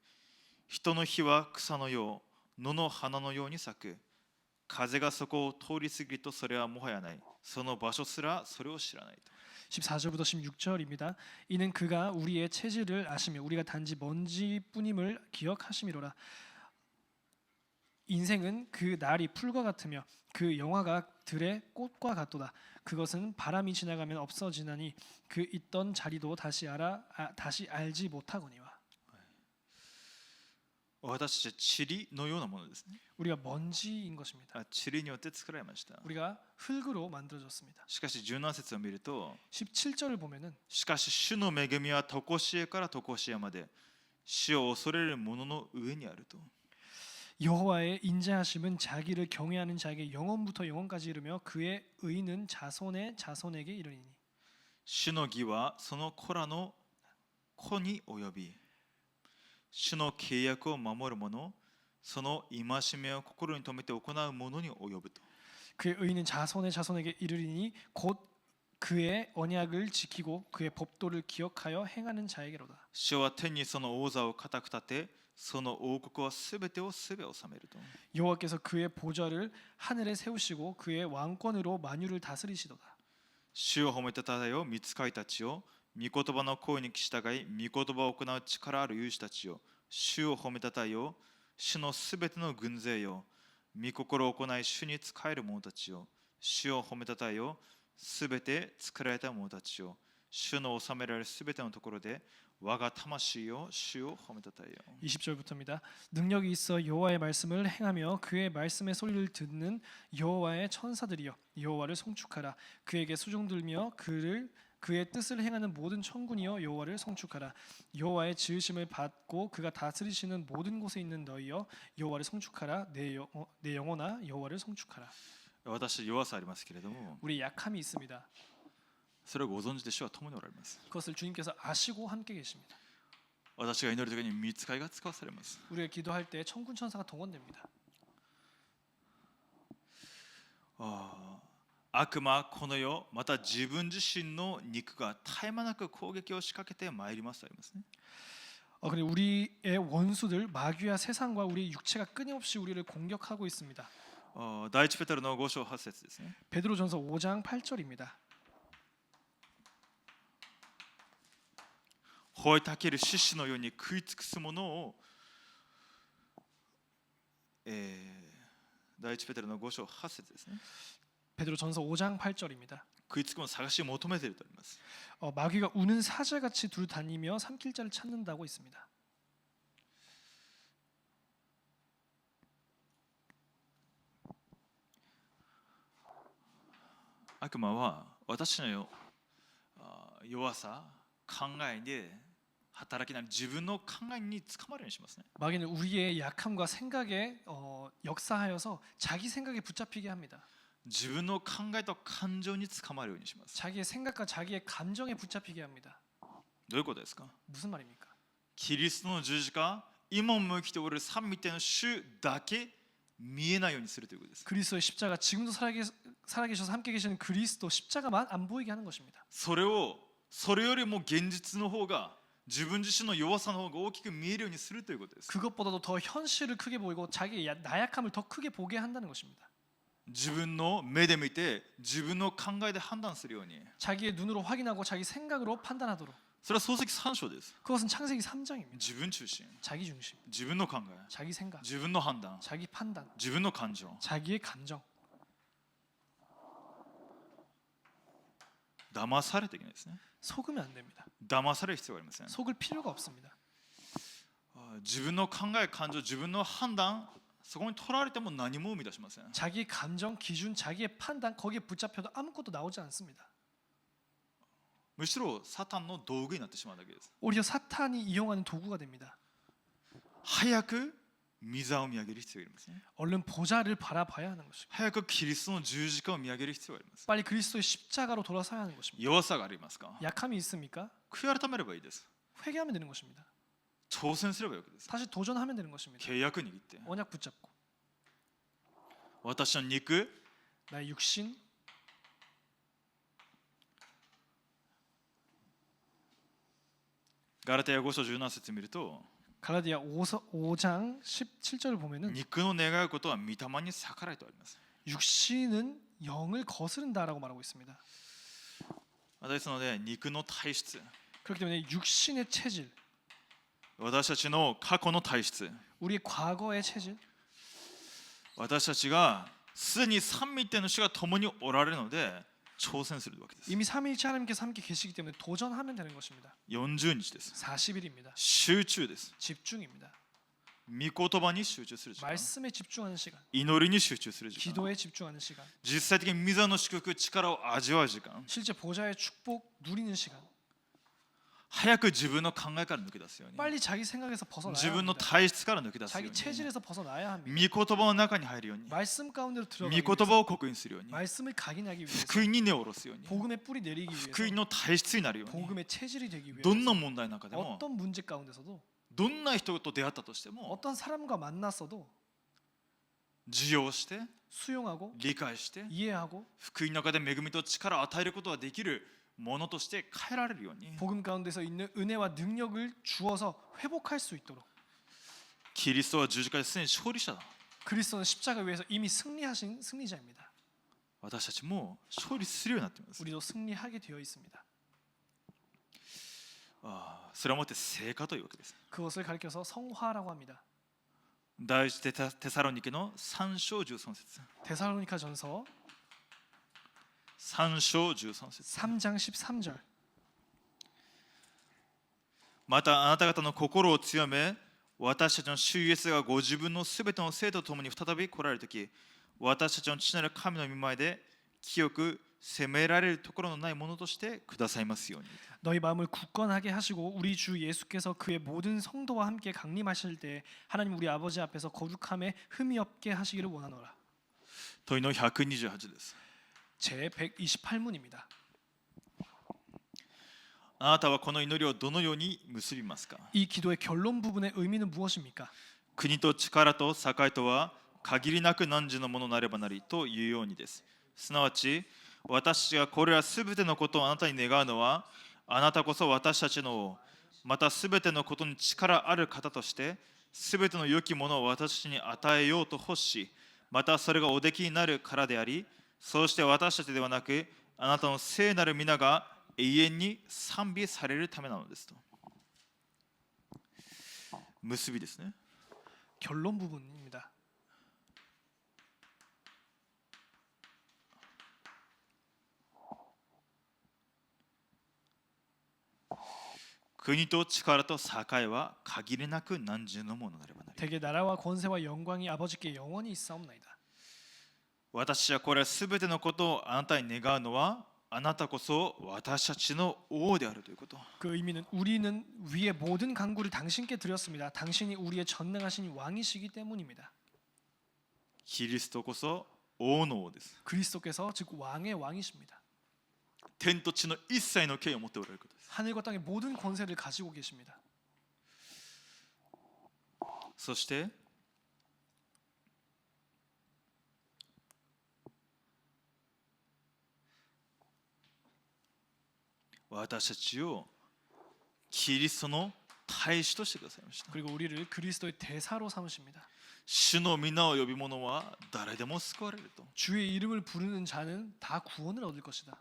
人の火は草のよう、野の花のように咲く。風がそこを通り過ぎるとそれはもはやない。その場所すらそれを知らないと。
14절부터 16절입니다. 이는 그가 우리의 체질을 아시며 우리가 단지 먼지뿐임을 기억하심이로라. 인생은 그 날이 풀과 같으며 그 영화가 들의 꽃과 같도다. 그것은 바람이 지나가면 없어지나니 그 있던 자리도 다시 알지 못하거니와.
私たちは塵のようなものですね。
우리가 먼지인 것입니다.
塵によって作られました。
우리가 흙으로 만들어졌습니다.
しかし17節を見ると、
17절을 보면은
しかし主の恵みは常しえから常しえまで、主を恐れる者の上にあると。
여호와의 인자하심은 자기를 경외하는 자에게 영원부터 영원까지 이르며 그의 의는 자손의 자손에게 이르리니.
主の義はその子らの子に及び、主の契約を守る者、その戒めを心に留めて行う者に及ぶと。
그의 의는 자손의 자손에게 이르리니 곧 그의 언약을 지키고 그의 법도를 기억하여 행하는 자에게로다.
主は天にその王座を固く立て、その王国はすべてをすべ治めると。
여호와께서 그의 보좌를 하늘에 세우시고 그의 왕권으로 만유를 다스리시도다.
主を褒めたたえよ、御使いたちよ。御言葉の声に従い、御言葉を行う力ある勇士たちよ。主を褒めたたえよ、主のすべての軍勢よ。御心を行い、主に仕える者たちよ。主を褒めたたえよ、すべて作られた者たちよ。主の治められるすべてのところで、我が魂よ、主を褒めたたえよ。
20절부터입니다. 능력이 있어 여호와의 말씀을 행하며 그의 말씀의 소리를 듣는 여호와의 천사들이여 여호와를 송축하라. 그에게 수종들며 그의 뜻을 행하는 모든 천군이여 여호와를 송축하라. 여호와의 지으심을 받고 그가 다스리시는 모든 곳에 있는 너희여 여호와를 송축하라. 내 영혼아 여호와를 송축하라.
私、弱さありますけれども、
우리 약함이 있습니다.
それをご存知で主は共におられます。
그것을 주님께서 아시고 함께 계십니다.
私が祈るときに御使いが使わされます。
우리가 기도할 때 천군 천사가 동원됩니다.
悪魔、この世、また自分自身の肉が絶え間なく攻撃を仕掛けてまいりますとありますね。
근데 우리의 원수들 마귀와 세상과 우리 육체가 끊임없이 우리를 공격하고 있습니다.
第一ペテロの5章8節ですね。
베드로전서 5장 8절입니다.
吠えたける獅子のように食い尽くすものを、第一ペテロの5章8節ですね。
베드로전서 5장 8절입니다.
食いつくものを探し求めているとあります。
마귀가 우는 사자같이 두루 다니며 삼킬 자를 찾는다고 있습니다.
悪魔は私の弱さ、考えで働きなり自分の考えにつかまるようにしますね。
마귀는 우리의 약함과 생각에 역사하여서 자기 생각에 붙잡히게 합니다.
自分の考えと感情につかまるようにします。
자기의 생각과 자기의 감정에 붙잡히게 합니다.
どういうことですか？
무슨 말입니까?
キリストの十字架、今も生きておられる三位一体の主だけ見えないようにするということです。
그리스도의 십자가 지금도 살아계셔서 함께 계시는 그리스도 십자가만 안 보이게 하는 것입니다.
それよりも現実の方が自分自身の弱さの方が大きく見えるようにするということです。
그것보다도 더 현실을 크게 보이고 자기의 나약함을 더 크게 보게 한다는 것입니다.
自分の目で見て自分の考えで判断するように。
자기의 눈으로 확인하고 자기 생각으로 판단하도록.
それは創世記3章です。
그것은 창세기 3장입니다.
自分中心、
자기 중심,
自分の考え、
자기 생각,
自分の判断、
자기 판단,
自分の感情。
자기의 감정.
騙されていけないですね。
속으면 안 됩니다.
騙される必要がありません。
속을 필요가 없습니다.
自分の考え、感情、自分の判断、そこにとらわれても何も生み出しません。
자기 감정, 기준, 자기의 판단 거기에 붙잡혀도 아무것도 나오지 않습니다.
むしろサタンの道具になってしまうだけです。
오히려 사탄이 이용하는 도구가 됩니다.
早く御座を見上げる必要がありますね。
얼른 보좌를 바라봐야 하는 것입니다.
早くキリストの十字架を見上げる必要があります。
빨리 그리스도의 십자가로 돌아서야 하는 것입니다.
弱さがありますか？
약함이 있습니까?
悔い改めればいいです。
회개하면 되는 것입니다.
挑戦すればよいです。
다시 도전하면 되는 것입니다.
契約握って、
언약 붙잡고
私の肉、
나의 육신,
ガラテヤ5章17節見ると、
갈라디아 5장 17절을 보면은
肉の願うことは御霊に逆らえとあります。
육신은 영을 거스른다라고 말하고 있습니다.
ですので肉の体質、
그렇기 때문에 육신의 체질,
私たちの過去の体質、
우리의 과거의 체질,
私たちがすでに三位一体の主が共におられるので挑戦するわけです。
이미 삼위일체 하나님께서 함께 계시기 때문에 도전하면 되는 것입니다.
40日です。
40일입니다.
集中です。
집중입니다.
御言葉に集中する時間、
말씀에 집중하는 시간,
祈りに集中する時間、
기도에 집중하는 시간,
実際的に御座の祝福、力を味わう時間、
실제 보좌의 축복 누리는 시간.
早く自分の考えから抜け出すように、
빨리 자기 생각에서 벗어나야
自分の
합니다.
体質から抜け出すよう
자기
に、
체질에서 벗어나야 합니다.
御言葉の中に入るように、
말씀 가운데로
御
들어가기
言
위해서,
葉を刻印するように、
말씀을 각인하기 위해서,
福音に根を下ろすように、
복음의 뿌리 내리기
福
위해서,
音の体質になるように、
복음의 체질이 되기
ど
위해서,
んな問題の中でも、
어떤 문제 가운데서도,
どんな人と出会ったとしても、
어떤 사람과 만났어도
受容して、
수용하고
理解して、
이해하고
福音の中で恵みと力を与えることができるものとして変えられるように、
복음 가운데서 있는 은혜와 능력을 주어서 회복할 수 있도록,
キリストは十字架ですでに勝利者だ。
그리스도는 십자가 위에서 이미 승리하신 승리자입니다.
私たちも勝利するようになっています。
우리도 승리하게 되어 있습니다.
それをもって成果というわけです。
그것을 가리켜서 성화라고 합니다.
第一テサロニケの3章13節、
데살로니가전서
3章13節、
3장 13절.
またあなた方の心を強め、私たちの主イエスがご自分のすべての生徒と共に再び来られるとき、私たちの父なる神の御前で清く責められるところのないものとしてくださいますように。
너희 마음을 굳건하게 하시고 우리 주 예수께서 그의 모든 성도와 함께 강림하실 때 하나님 우리 아버지 앞에서 거룩함에 흠이 없게 하시기를 원하노라.
問いの128です。
제 128문입니다.
あなたはこの祈りをどのように結びますか？
이 기도의 결론 부분의 의미는 무엇입니까?
国と力と栄とは限りなく汝のものなればなりというようにです。すなわち私がこれらすべてのことをあなたに願うのは、あなたこそ私たちの王、またすべてのことに力ある方としてすべての良きものを私たちに与えようと欲し、またそれがおできになるからであり、そうして私たちではなくあなたの聖なる皆が永遠に賛美されるためなのですと。結びですね。
결론 부분입니다.
国と力と栄は限りなく汝のものなればなり。
대개 나라와 권세와 영광이 아버지께 영원히 있사옵나이다.
私はこれすべてのことをあなたに願うのは、あなたこそ私たちの王であるということ。
그 의미는 우리는 위의 모든 간구를 당신께 드렸습니다. 당신이 우리의 전능하신 왕이시기 때문입니다.
キリストこそ王の王です。
그리스도께서 즉 왕의 왕이십니다.
天と地の一切の権威を持っておられることです。
하늘과 땅의 모든 권세를 가지고 계십니다.
そして私たちをキリストの大使としてくださいました。
그리고 우리를 그리스도의 대사로 삼으십니다.
主の皆を呼び物は誰でも救われると。
주의 이름을 부르는 자는 다 구원을 얻을 것이다.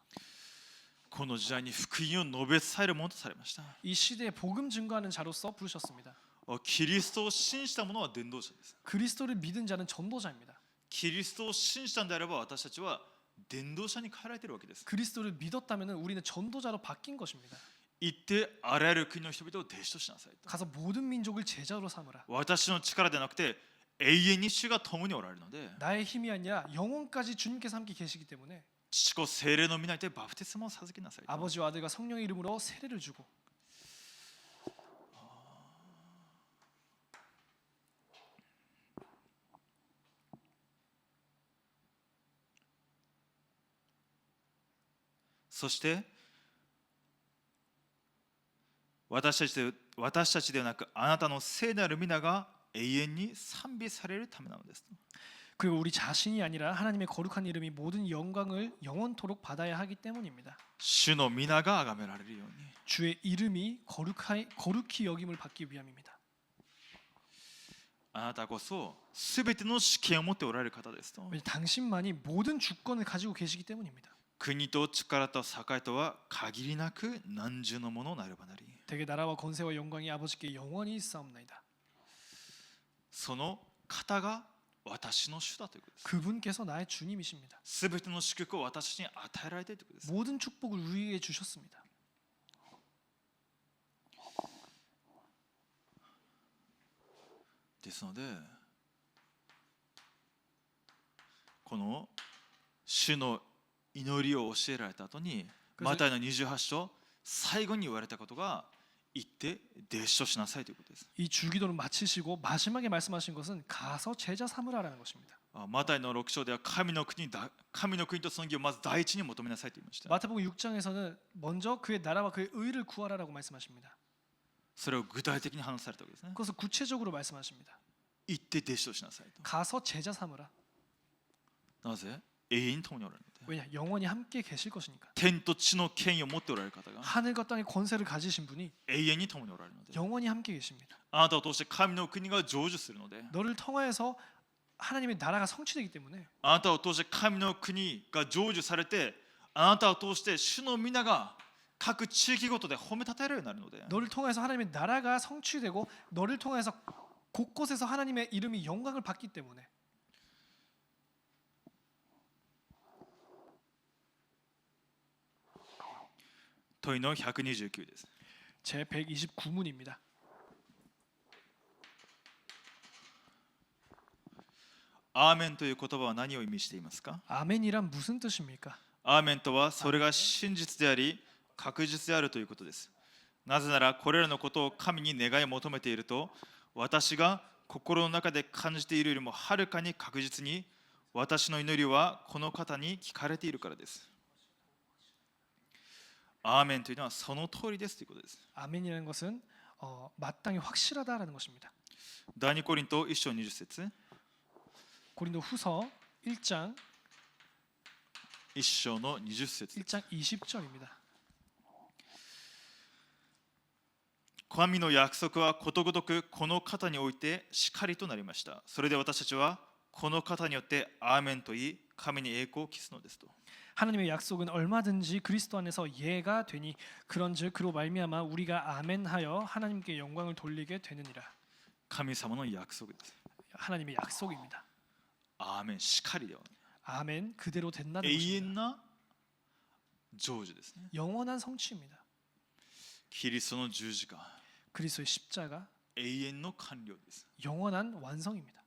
この時代に福音を述べ伝えるものとされました。
이 시대에 복음 증거하는 자로서 부르셨습니다.
キリストを信じた者は伝道者です。
그리스도를 믿은 자는 전도자입니다.
キリストを信じたんであれば私たちは伝道者に変えられているわけです。
그리스도를 믿었다면 우리는 전도자로 바뀐 것입니다.
行ってあらゆる国の人々を弟子としなさいと。
가서 모든 민족을 제자로 삼으라.
私の力でなくて永遠に主が共におられるので、
나의 힘이 아니라 영원까지 주님께서 함께 계시기 때문에
父子聖霊の皆にてバプテスマを授けなさいと。
아버지와 아들과 성령의 이름으로 세례를 주고.
そして私たちではなくあなたの聖なる皆が永遠に賛美されるためなのです。
그리고 우리 자신이 아니라 하나님의 거룩한 이름이 모든 영광을 영원토록 받아야 하기 때문입니다.
主の皆が崇められるように。
주의 이름이 거룩히 여김을 받기 위함입니다.
あなたこそすべての主権を持っておられる方ですと。
왜냐하면 당신만이 모든 주권을 가지고 계시기 때문입니다.
国と力と栄とは限りなく何重のものなればなり。
대개 나라와 권세와 영광이 아버지께 영원히 있사옵나이다.
その方が私の主だということです。
그분께서 나의 주님이십니다.
すべての祝福を私に与えられているということです。
모든 축복을 우리에게 주셨습니다.
ですので、この主の祈りを教えられた後に、マタイの28章最後に言われたことが、行って弟子としなさいということです。
이 주기도를 마치시고 마지막에 말씀하신 것은 가서 제자 삼으라라는 것입니다.
マタイの6章では神の国とその義をまず第一に求めなさいと言いました。
마태복음 6장에서는 먼저 그의 나라와 그의 의를 구하라라고 말씀하십니다.
それを具体的に話されたわけですね。
그것을 구체적으로 말씀하십니다.
行って弟子としなさいと。
가서 제자 삼으라.
なぜ？永遠に共におられるので。
왜냐? 영원히 함께 계실 것이니까.
天と地の権威を持っておられる方が
하늘과 땅의 권세를 가지신 분이
永遠に共におられるので、
영원히 함께 계십니다.
あなたを通して神の国が成就するので、
너를 통하여서 하나님의 나라가 성취되기 때문에
あなたを通して神の国が成就されて、あなたを通して主の皆が各地域ごとで褒めたたえられるようになるので、
너를 통해서 하나님의 나라가 성취되고 너를 통해서 곳곳에서 하나님의 이름이 영광을 받기 때문에
問いの129です。
제 129문입니다.
アーメンという言葉は何を意味していますか？
아멘이란 무슨 뜻입니까?
アーメンとはそれが真実であり確実であるということです。なぜならこれらのことを神に願い求めていると、私が心の中で感じているよりもはるかに確実に私の祈りはこの方に聞かれているからです。アーメンというのはその通りですということです。
아멘이라는 것은 마땅히 확실하다라는 것입니다.
第2コリント1章20節
고린도 후서 1장
1章の20節
1장 20절입니다.
神の約束はことごとくこの方においてしかりとなりました。それで私たちはこの方によってアーメンと言い神に栄光を期すのですと。
하나님의 약속은 얼마든지 그리스도 안에서 예가 되니 그런즉 그로 말미암아 우리가 아멘하여 하나님께 영광을 돌리게 되느니라.
神様の約束です。
하나님의 약속입니다.
アーメンしかりではない。
아멘 그대로 된다는
永
것입니다.
遠な成就ですね。
영원한 성취입니다.
キリストの十字架、
그리스도의 십자가
永遠の完了です。
영원한 완성입니다.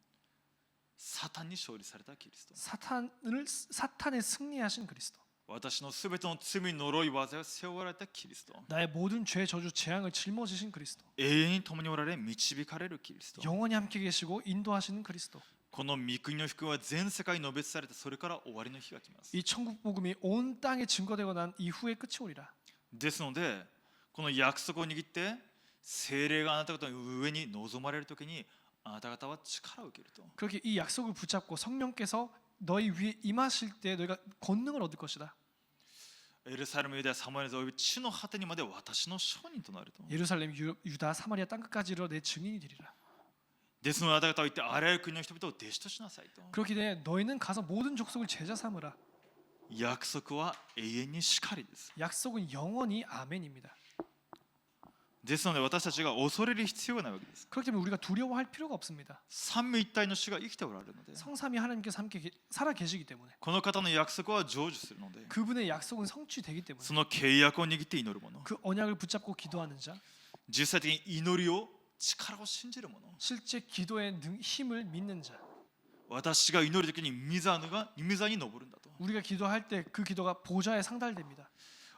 サタンに勝利されたキリスト。
사탄에 승리하신 그리스도.
私のすべての罪呪い技を背負われたキリスト。
나의 모든 죄 저주 재앙을 짊어지신 그리스도.
永遠に共におられ導かれるキリスト。
영원히 함께 계시고 인도하시는 그리스도.
この御国の福は全世界に述べ伝えられて、それから終わりの日が来ます。
이 천국 복음이 온 땅에 증거되고 난 이후에 끝이 오리라.
ですので、この約束を握って聖霊があなた方の上に望まれるときに、あなた方は力を受けると。
그렇게 이 약속을 붙잡고 성령께서 너희 위에 임하실 때 너희가 권능을 얻을 것이다.
エルサレム、ユダヤ、サマリアおよび地の果てにまで私の証人となると。
예루살렘, 유다, 사마리아 땅끝까지 이르러 내 증인이 되리라.
ですのであなた方は言ってあらゆる国の人々を弟子としなさいと。
그렇기 때문에 너희는 가서 모든 족속을 제자 삼으라.
約束は永遠にしかりです。
약속은 영원히 아멘입니다.
ですので私たちが恐れる必要がないわけです。
그렇기 때문에 우리가 두려워할 필요가 없습니다.
三位一体の主が生きておられるので、
성삼위 하나님께서 함께 살아 계시기 때문에
この方の約束は成就するので、
그분의 약속은 성취되기 때문에
その契約を握って祈る者、
그 언약을 붙잡고 기도하는 자,
実際的に祈りを力を信じる者、
실제 기도의 힘을 믿는 자.
私が祈るときに御座に登るんだと、
우리가 기도할 때 그 기도가 보좌에 상달됩니다.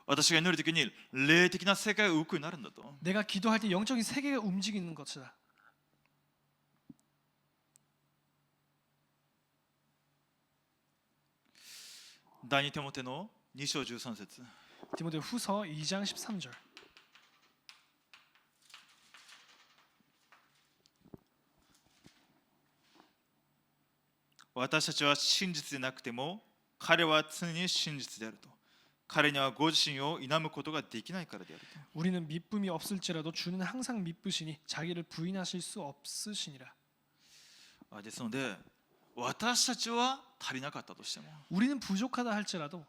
私が祈るときに霊的な世界が動くようになるんだと、
내가 기도할 때 영적인 세계가 움직이는 것이다.
第二テモテの2章13節、
디모데 후서 2장 13절.
私たちは真実でなくても彼は常に真実であると、彼にはご自身を否むことができないからであると。
우리는 믿음이 없을지라도 주는 항상 믿으시니 자기를 부인하실 수 없으시니라.
ですので私たちは足りなかったとしても、
우리는 부족하다 할지라도,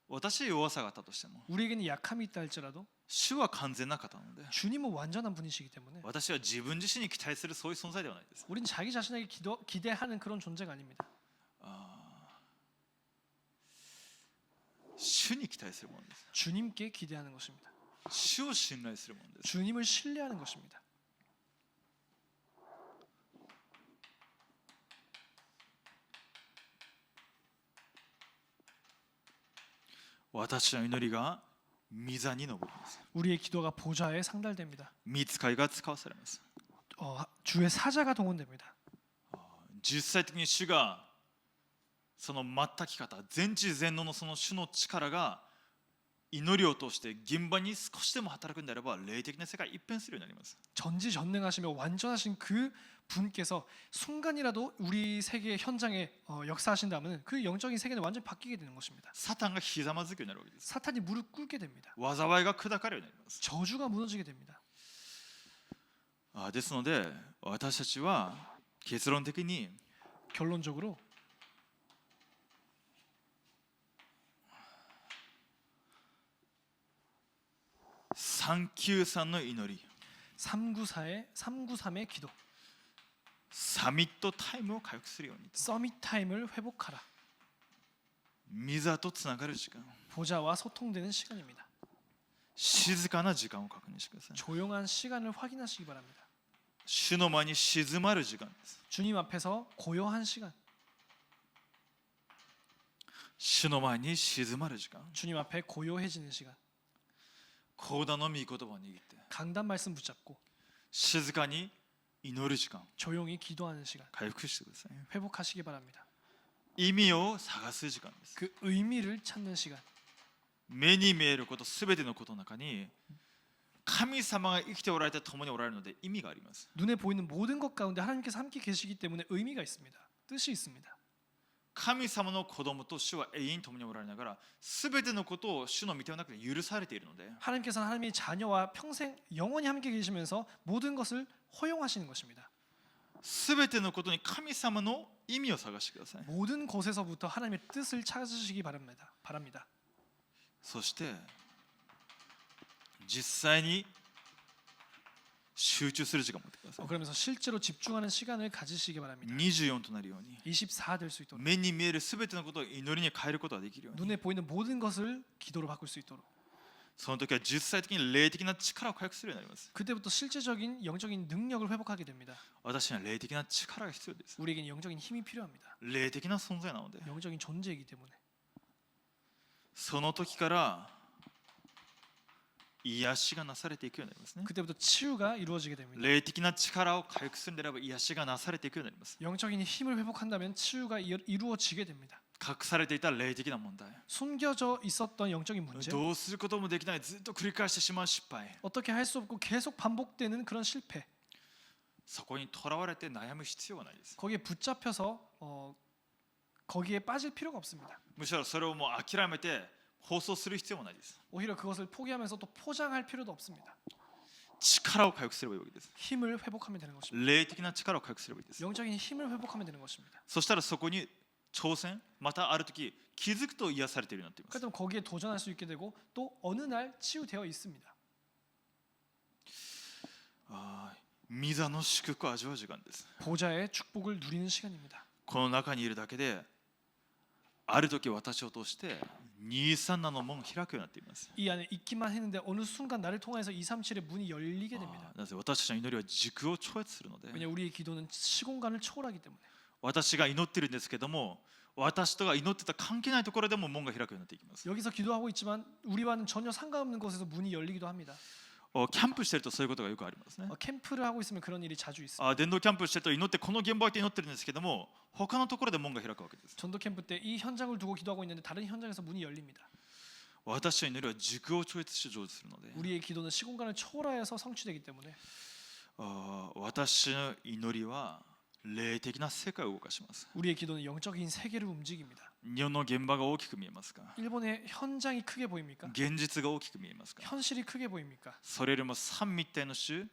私は弱さがあったとしても、
우리에게는 약함이 있다 할지라도
主は完全な方なので、
주님은 완전한 분이시기 때문에
私は自分自身に期待するそういう存在ではないです。
우리는 자기 자신에게 기대하는 그런 존재가 아닙니다.
主に期待するものです。
주님께 기대하는 것입니다.
主を信頼するものです。
주님을 신뢰하는 것입니다.
私の祈りが御座に登ります。
우리의 기도가 보좌에 상달됩니다.
御使いが使わされます。
주의 사자가 동원됩니다.
実際的に主がその全き方、全知全能のその主の力が祈りを通して現場に少しでも働くんであれば、霊的な世界一変するようになります。
전지전능하시며 완전하신 그 분께서 순간이라도 우리 세계 현장에 역사하신다면 그 영적인 세계는 완전히 바뀌게 되는 것입니다.
サタンがひざまずくようになるわけです。
사탄이 무릎 꿇게 됩니다.
災いが砕かれるようになります。
저주가 무너지게 됩니다.
ですので私たちは結論的に
결론적으로
393の祈り、
393의 기도,
サミットタイムを回復するように、
서밋 타임을 회복하라.
御座とつながる時間、
보좌와 소통되는 시간입니다.
静かな時間を確認してください。
조용한 시간을 확인하시기 바랍니다.
主の前に静まる時間です。
주님 앞에서 고요한 시간,
主の前に静まる時間、
주님 앞에 고요해지는 시간,
講談の御言葉を握って
강단 말씀 붙잡고
静かに祈る時間、
조용히 기도하는 시간
回復してください。
회복하시기 바랍니다.
意味を探す時間です。
그 의미를 찾는 시간,
目に見えること、すべてのことの中に神様が生きておられて共におられるので意味があります。
눈에 보이는 모든 것 가운데 하나님께서 함께 계시기 때문에 의미가 있습니다. 뜻이 있습니다.
神様の子供と主は永遠に共におられながら、すべてのことを主の御手の中で許されているので、
하나님께서는 하나님의 자녀와 평생 영원히 함께 계시면서 모든 것을 허용하시는 것입니다.
すべてのことに神様の意味を探してください。
모든 곳에서부터 하나님의 뜻을 찾으시기 바랍니다.
そして実際に集中する時間を持ってください。
그러면서 실제로 집중하는 시간을 가지시기 바랍니다.
24となるように
24 될 수 있도록
目に見えるすべてのことを祈りに変えることができるように、
눈에 보이는 모든 것을 기도로 바꿀 수 있도록
その時は実際的に霊的な力を回復するようになります。
그때부터 실제적인 영적인 능력을 회복하게 됩니다.
私には霊的な力が必要です。
우리에게는 영적인 힘이 필요합니다.
霊的な存在なので、
영적인 존재이기 때문에
その時から癒しがなされていくようになりますね。
그때부터 치유가 이루어지게 됩니다.
霊的な力を回復するんであれば癒しがなされていくようになります。
영적인 힘을 회복한다면 치유가 이루어지게 됩니다.
隠されていた霊的な問題、
숨겨져 있었던 영적인 문제,
どうすることもできない、ずっと繰り返してしまう失敗、
어떻게 할 수 없고 계속 반복되는 그런 실패,
そこにとらわれて悩む必要はないです。
거기에 붙잡혀서 거기에 빠질 필요가 없습니다.
むしろそれをもう諦めて放送する必要もないです。
오히려 그것을 포기하면서 또 포장할 필요도 없습니다.
力を回復すればいいわけです。
힘을 회복하면 되는 것입니다.
霊的な力を回復すればいいです。
영적인 힘을 회복하면 되는 것입니다.
そしたらそこに挑戦、またある時気づくと癒されているようになっています。
그럼 거기에 도전할 수 있게 되고 또 어느 날 치유되어 있습니다.
御座の祝福を味わう時間です。
보좌의 축복을 누리는 시간입니다.
この中にいるだけである時私を通して237の門が開くようになっています。
이 안에 있기만 했는데 어느 순간 나를 통해서 237의 문이 열리게 됩니다.
なぜ私たちの祈りは時空を超越するので、
왜냐 우리의 기도는 시공간을 초월하기 때문에
私が祈ってるんですけども、私とが祈ってた関係ないところでも門が開くようになっていきます。
여기서 기도하고 있지만 우리와는 전혀 상관없는 곳에서 문이 열리기도 합니다.
キャンプしてるとそういうことがよくありますね。
캠프를 하고 있으면 그런 일이 자주 있습니다.
伝道キャンプしてると祈ってこの現場を祈ってるんですけども、他のところで門が開くわけです。
전도 캠프 때 이 현장을 두고 기도하고 있는데 다른 현장에서 문이 열립니다.
私の祈りは時空を超越して成就するので、
우리의 기도는 시공간을 초월하여서 성취되기 때문에
私の祈りは霊的な世界を動かします。
우리의 기도는 영적인 세계를 움직입니다.
日本の現場が大きく見えますか？
일본의 현장이 크게 보입니까?
現実が大きく見えますか？
현실이 크게 보입니까?
それよりも三位一体の主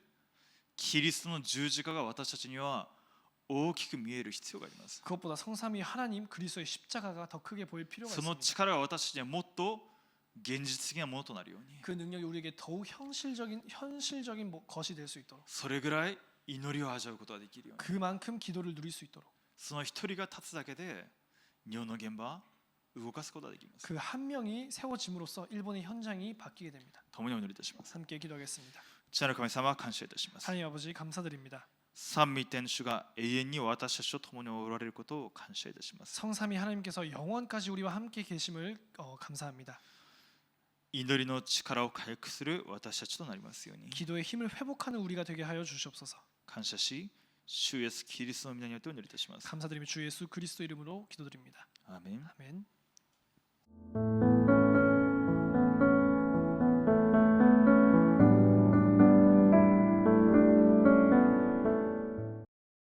キリストの十字架が私たちには大きく見える必要があります。
그것보다 성삼위 하나님 그리스도의 십자가가 더 크게 보일 필요가
その
있습니다.
力が私たちにはもっと現実的なものとなるように、
그 능력이 우리에게 더욱 현실적인 것이 될 수 있도록
それぐらい祈りを味わうことができるように、
그만큼 기도를 누릴 수 있도록
その一人が立つだけで日本の現場動かすことができます。
그 한 명이 세워짐으로써 일본의 현장이 바뀌게 됩니다.
共にお祈りいたします。
함께 기도하겠습니다.
父なる神様、感謝いたします。
하나님 아버지 감사드립니다.
三位一体の主が永遠に私たちと共におられることを感謝いたします。
성삼위 하나님께서 영원까지 우리와 함께 계심을 감사합니다.
祈りの力を回復する私たちとなりますように
기도의 힘을 회복하는 우리가 되게 하여 주시옵소서.
感謝し、主イエスキリストの皆によってお祈りいたします。
감사드리며 주 예수 그리스도 이름으로 기도드립니다.
아멘.
아멘.